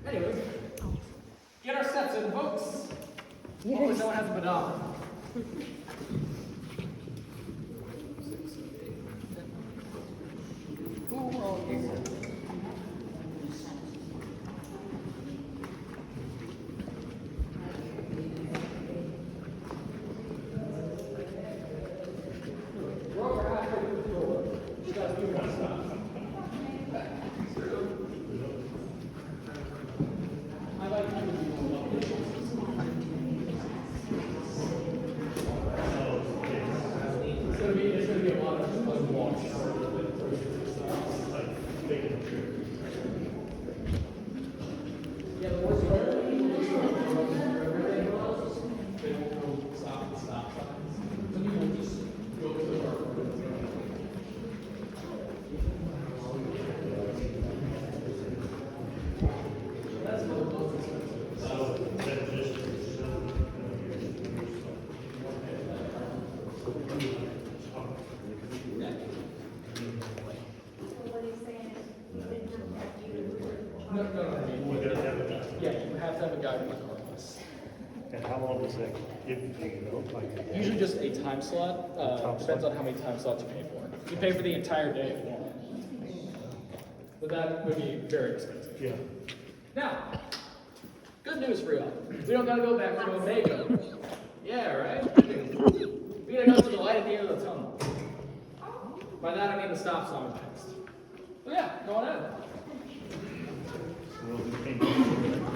Anyway, get our steps in, folks. Hopefully someone has a pedometer. It's gonna be a lot of walks. Yeah, the worst part is everything else, they won't go stop and stop signs. Some people just go to the park. That's what the most expensive. Yeah, you have to have a guide regardless. And how long does that give you, you know, like? Usually just a time slot, depends on how many time slots you pay for. You pay for the entire day if you want. But that would be very expensive. Yeah. Now, good news for y'all. We don't gotta go back to Omega. Yeah, right? We gotta go to the light at the end of the tunnel. By that I mean the stop sign next. So yeah, go on ahead.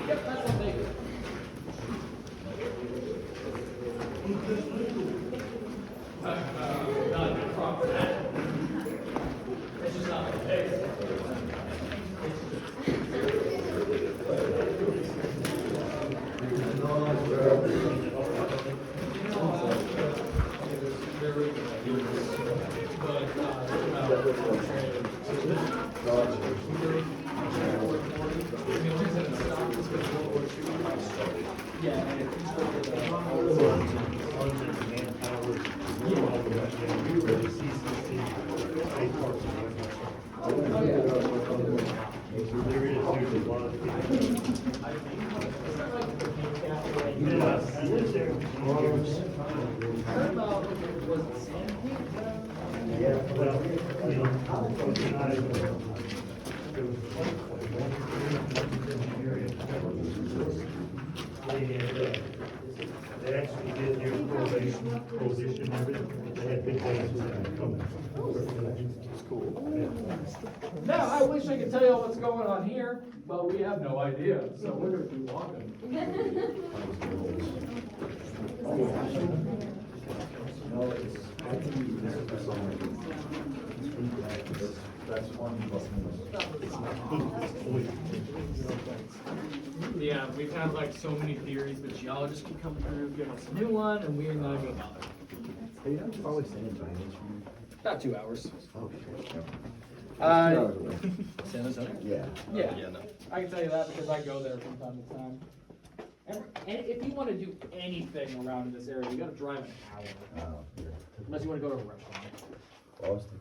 Yep, that's Omega. Not a good prompt for that. It's just not my face. They actually did their prohibition of it. They had big days coming. It's cool. Now, I wish I could tell you what's going on here, but we have no idea, so we're gonna keep walking. Yeah, we've had like so many theories, but geologists keep coming through, giving us a new one, and we're not gonna bother. Hey, you know, it's always saying About 2 hours. oh, shit. San Antonio? Yeah. Yeah, I can tell you that because I go there from time to time. And if you want to do anything around in this area, you got to drive an hour. Yeah. Unless you want to go to a restaurant. Austin.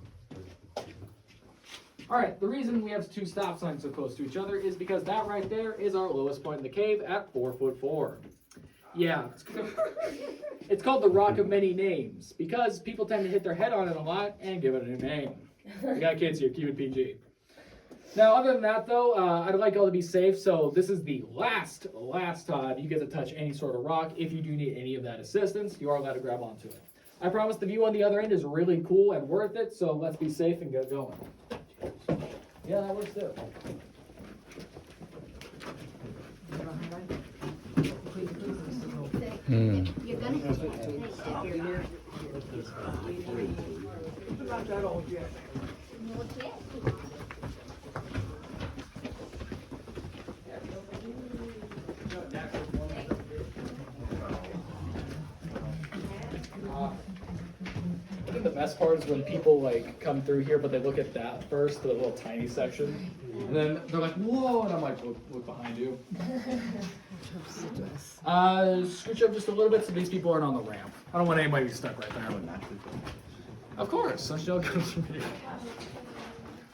All right, the reason we have 2 stop signs so close to each other is because that right there is our lowest point in the cave at 4'4". Yeah, it's called the Rock of Many Names because people tend to hit their head on it a lot and give it a new name. We got kids here, keep it PG. Now, other than that, though, I'd like y'all to be safe. So this is the last time you get to touch any sort of rock. If you do need any of that assistance, you are allowed to grab onto it. I promise the view on the other end is really cool and worth it. So let's be safe and get going. Yeah, that works too. You're gonna have to take your I think the best part is when people like come through here, but they look at that first, the little tiny section, and then they're like, "Whoa!" And I'm like, "Look behind you." Scooch up just a little bit so these people aren't on the ramp. I don't want anybody to be stuck right there. Of course, sunshine comes from here.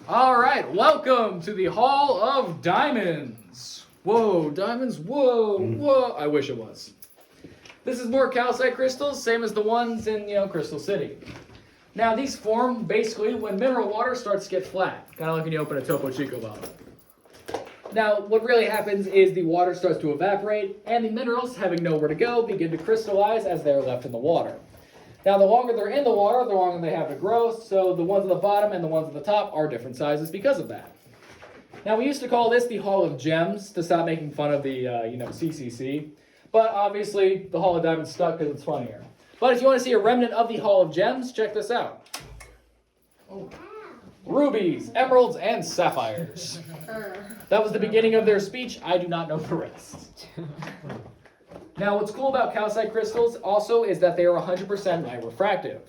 All right, welcome to the Hall of Diamonds. Whoa, diamonds, whoa, whoa. I wish it was. This is more calcite crystals, same as the ones in, Crystal City. Now, these form basically when mineral water starts to get flat, kind of like when you open a Topo Chico bottle. Now, what really happens is the water starts to evaporate, and the minerals, having nowhere to go, begin to crystallize as they're left in the water. Now, the longer they're in the water, the longer they have to grow, so the ones at the bottom and the ones at the top are different sizes because of that. Now, we used to call this the Hall of Gems to stop making fun of the, CCC, but obviously the Hall of Diamonds stuck because it's funnier. But if you want to see a remnant of the Hall of Gems, check this out. Rubies, emeralds, and sapphires. That was the beginning of their speech. I do not know the rest. Now, what's cool about calcite crystals also is that they are 100% light refractive.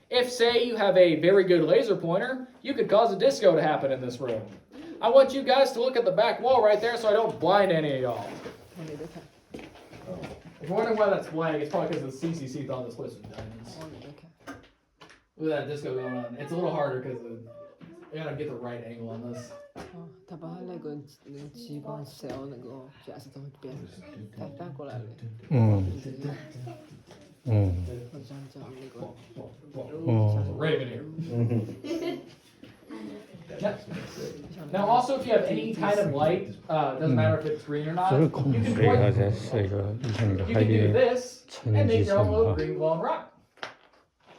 If, say, you have a very good laser pointer, you could cause a disco to happen in this room. I want you guys to look at the back wall right there so I don't blind any of y'all. If you're wondering why that's blank, it's probably because the CCC thought this place was diamonds. Look at that disco going on. It's a little harder because I gotta get the right angle on this. 他把他那个激光 cell 那个架子都会变，他反过来了。我想讲那个。Raven here. Now, also, if you have any kind of light, doesn't matter if it's green or not, you can do this and make your own little green glowing rock.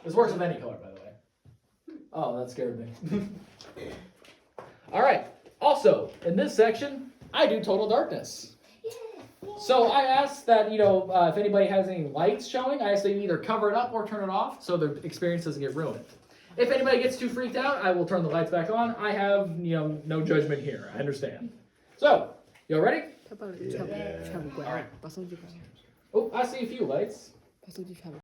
This works with any color, by the way. Oh, that scared me. All right. Also, in this section, I do total darkness. So I asked that, if anybody has any lights showing, I ask that you either cover it up or turn it off so the experience doesn't get ruined. If anybody gets too freaked out, I will turn the lights back on. I have, no judgment here. I understand. So, y'all ready? All right. Oh, I see a few lights.